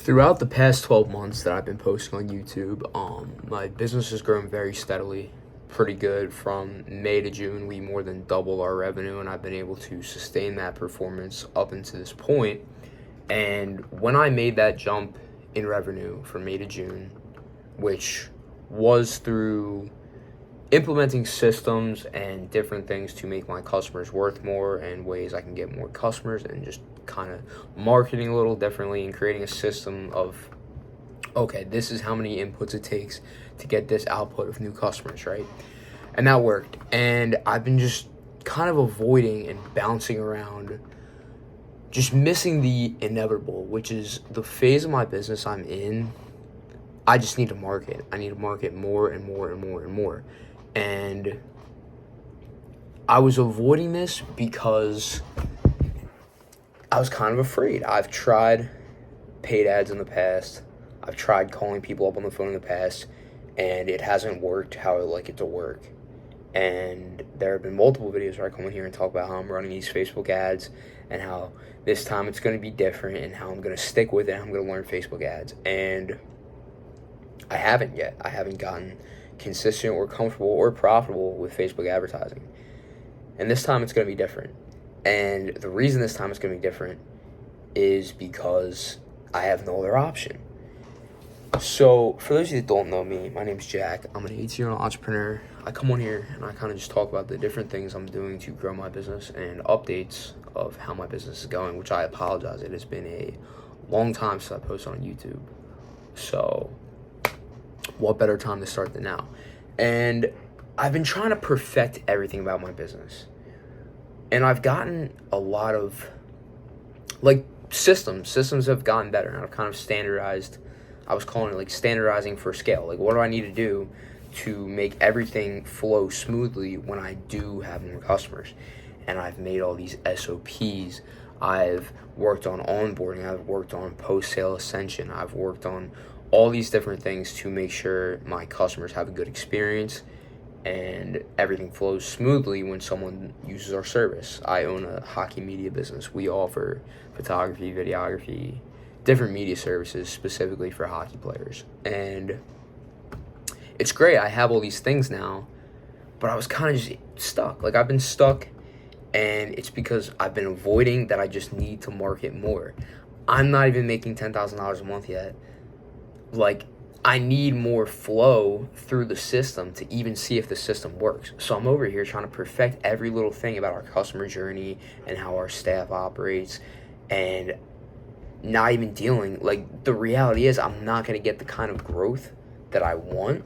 Throughout the past 12 months that I've been posting on YouTube, my business has grown very steadily, pretty good. From May to June, we more than doubled our revenue, and I've been able to sustain that performance up until this point. And when I made that jump in revenue from May to June, which was through implementing systems and different things to make my customers worth more and ways I can get more customers, and just kind of marketing a little differently and creating a system of, okay, this is how many inputs it takes to get this output of new customers, right? And that worked. And I've been just kind of avoiding and bouncing around, just missing the inevitable, which is the phase of my business I'm in. I just need to market. I need to market more and more and more and more. And I was avoiding this because I was kind of afraid. I've tried paid ads in the past. I've tried calling people up on the phone in the past, and it hasn't worked how I like it to work. And there have been multiple videos where I come in here and talk about how I'm running these Facebook ads and how this time it's going to be different and how I'm going to stick with it and I'm going to learn Facebook ads. And I haven't yet. I haven't gotten consistent or comfortable or profitable with Facebook advertising. And this time it's going to be different. And the reason this time it's going to be different is because I have no other option. So for those of you that don't know me, my name's Jack. I'm an 18-year-old entrepreneur. I come on here and I kind of just talk about the different things I'm doing to grow my business and updates of how my business is going, which I apologize. It has been a long time since I posted on YouTube. So what better time to start than now? And I've been trying to perfect everything about my business. And I've gotten a lot of, systems have gotten better. And I've kind of standardized. I was calling it standardizing for scale. What do I need to do to make everything flow smoothly when I do have more customers? And I've made all these SOPs. I've worked on onboarding. I've worked on post-sale ascension. I've worked on all these different things to make sure my customers have a good experience and everything flows smoothly when someone uses our service. I own a hockey media business. We offer photography, videography, different media services specifically for hockey players. And it's great. I have all these things now, but I was kind of just stuck. I've been stuck, and it's because I've been avoiding that. I just need to market more. I'm not even making $10,000 a month yet. I need more flow through the system to even see if the system works. So I'm over here trying to perfect every little thing about our customer journey and how our staff operates, and not even dealing, the reality is I'm not going to get the kind of growth that I want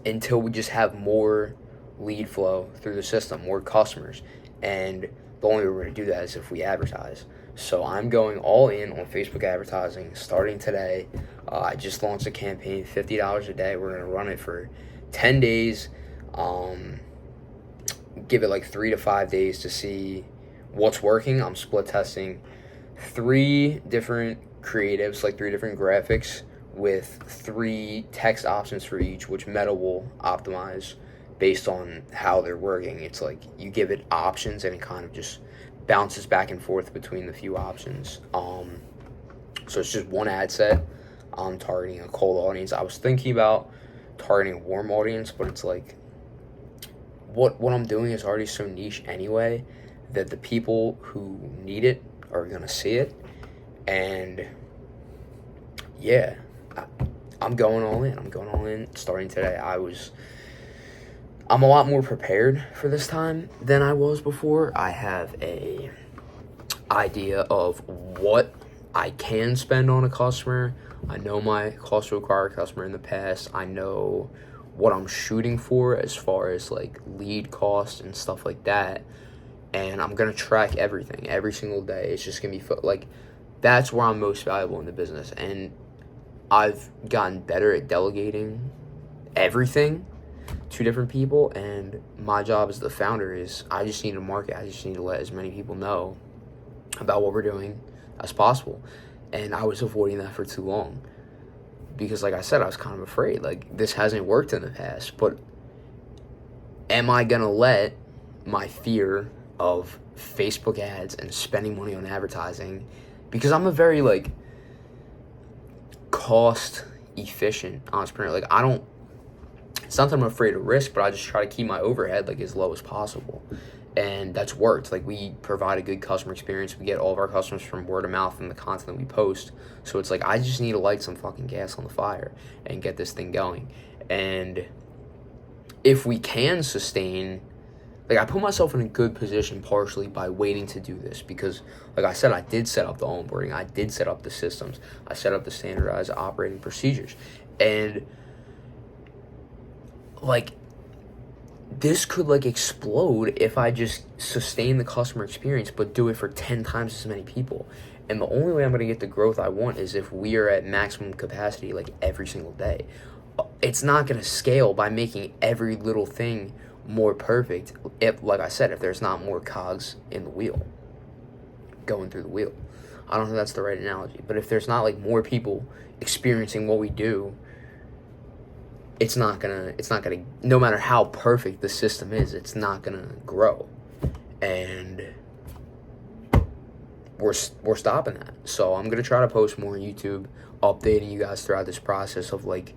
until we just have more lead flow through the system, more customers. And the only way we're going to do that is if we advertise. So I'm going all in on Facebook advertising starting today. I just launched a campaign, $50 a day. We're going to run it for 10 days. Give it 3 to 5 days to see what's working. I'm split testing 3 different creatives, 3 different graphics with 3 text options for each, which Meta will optimize based on how they're working. It's you give it options and it kind of just bounces back and forth between the few options. So it's just one ad set. I'm targeting a cold audience. I was thinking about targeting a warm audience, but it's what I'm doing is already so niche anyway that the people who need it are gonna see it. And yeah, I'm going all in. I'm going all in starting today. I'm a lot more prepared for this time than I was before. I have a idea of what I can spend on a customer. I know my cost to acquire a customer in the past. I know what I'm shooting for as far as lead cost and stuff like that. And I'm going to track everything every single day. It's just going to be that's where I'm most valuable in the business. And I've gotten better at delegating everything to different people, and my job as the founder is I just need to market. I just need to let as many people know about what we're doing as possible. And I was avoiding that for too long because, like I said, I was kind of afraid. This hasn't worked in the past, but am I gonna let my fear of Facebook ads and spending money on advertising, because I'm a very cost efficient entrepreneur. Like, it's not that I'm afraid of risk, but I just try to keep my overhead like as low as possible. And that's worked. Like, we provide a good customer experience. We get all of our customers from word of mouth and the content that we post. So it's like, I just need to light some fucking gas on the fire and get this thing going. And if we can sustain, like, I put myself in a good position partially by waiting to do this because, like I said, I did set up the onboarding. I did set up the systems. I set up the standardized operating procedures. And, like, this could, like, explode if I just sustain the customer experience but do it for 10 times as many people. And the only way I'm going to get the growth I want is if we are at maximum capacity, like, every single day. It's not going to scale by making every little thing more perfect. If, like I said, if there's not more cogs in the wheel, going through the wheel. I don't think that's the right analogy. But if there's not, like, more people experiencing what we do, it's not gonna, no matter how perfect the system is, it's not gonna grow. And we're stopping that. So I'm gonna try to post more on YouTube, updating you guys throughout this process of, like,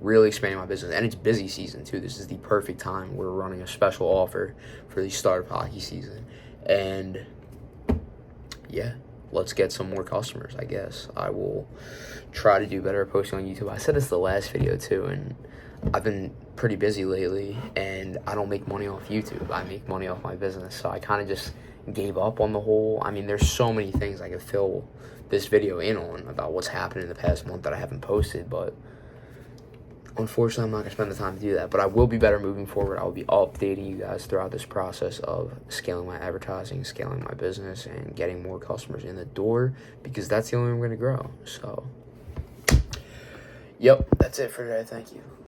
really expanding my business. And it's busy season too. This is the perfect time. We're running a special offer for the start of hockey season. And yeah, let's get some more customers, I guess. I will try to do better at posting on YouTube. I said this the last video too, and I've been pretty busy lately, and I don't make money off YouTube. I make money off my business, so I kind of just gave up on the whole. I mean, there's so many things I could fill this video in on about what's happened in the past month that I haven't posted, but unfortunately, I'm not going to spend the time to do that. But I will be better moving forward. I'll be updating you guys throughout this process of scaling my advertising, scaling my business, and getting more customers in the door, because that's the only way I'm going to grow. So, yep, that's it for today. Thank you.